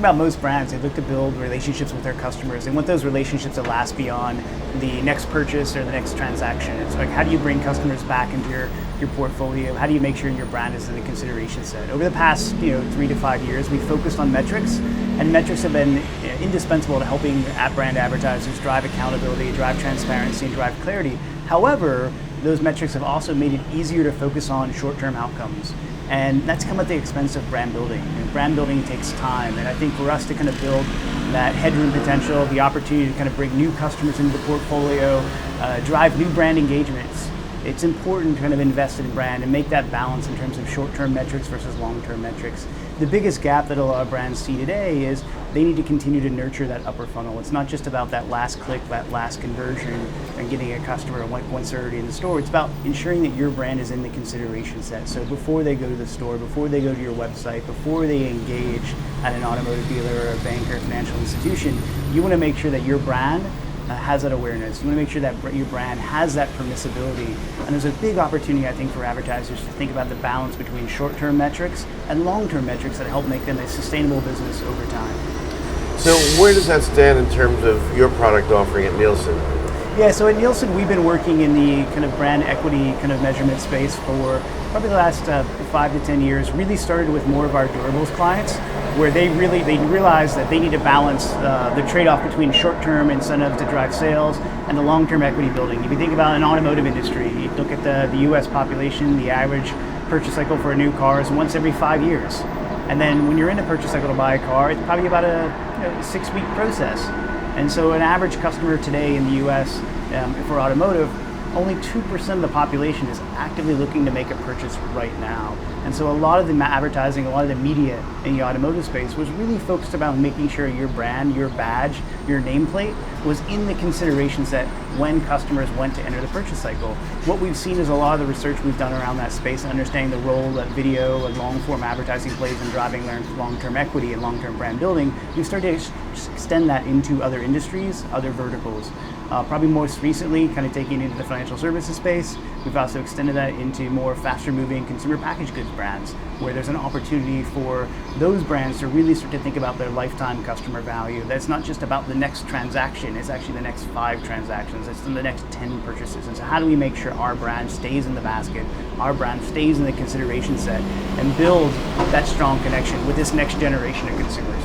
about most brands, they look to build relationships with their customers. They want those relationships to last beyond the next purchase or the next transaction. It's like, how do you bring customers back into your portfolio? How do you make sure your brand is in the consideration set? Over the past 3 to 5 years, we've focused on metrics, and metrics have been indispensable to helping brand advertisers drive accountability, drive transparency, and drive clarity. However, those metrics have also made it easier to focus on short-term outcomes. And that's come at the expense of brand building. And brand building takes time. And I think for us to kind of build that headroom potential, the opportunity to kind of bring new customers into the portfolio, drive new brand engagements, it's important to kind of invest in brand and make that balance in terms of short-term metrics versus long-term metrics. The biggest gap that a lot of brands see today is they need to continue to nurture that upper funnel. It's not just about that last click, that last conversion, and getting a customer once they're already in the store. It's about ensuring that your brand is in the consideration set. So before they go to the store, before they go to your website, before they engage at an automotive dealer or a bank or a financial institution, you want to make sure that your brand has that awareness. You want to make sure that your brand has that permissibility. And there's a big opportunity, I think, for advertisers to think about the balance between short-term metrics and long-term metrics that help make them a sustainable business over time. So where does that stand in terms of your product offering at Nielsen? Yeah, so at Nielsen, we've been working in the kind of brand equity kind of measurement space for probably the last 5 to 10 years. Really started with more of our durables clients, where they realized that they need to balance the trade-off between short-term incentives to drive sales and the long-term equity building. If you think about an automotive industry, you look at the US population, the average purchase cycle for a new car is once every 5 years. And then when you're in a purchase cycle to buy a car, it's probably about a 6-week process. And so an average customer today in the US for automotive, only 2% of the population is actively looking to make a purchase right now. And so a lot of the advertising, a lot of the media in the automotive space was really focused about making sure your brand, your badge, your nameplate was in the consideration set when customers went to enter the purchase cycle. What we've seen is a lot of the research we've done around that space, understanding the role that video and long-form advertising plays in driving long-term equity and long-term brand building. We've started to extend that into other industries, other verticals. Probably most recently, kind of taking it into the financial services space. We've also extended that into more faster-moving consumer packaged goods brands, where there's an opportunity for those brands to really start to think about their lifetime customer value. That's not just about the next transaction, it's actually the next 5 transactions, it's the next 10 purchases. And so how do we make sure our brand stays in the basket, our brand stays in the consideration set, and build that strong connection with this next generation of consumers?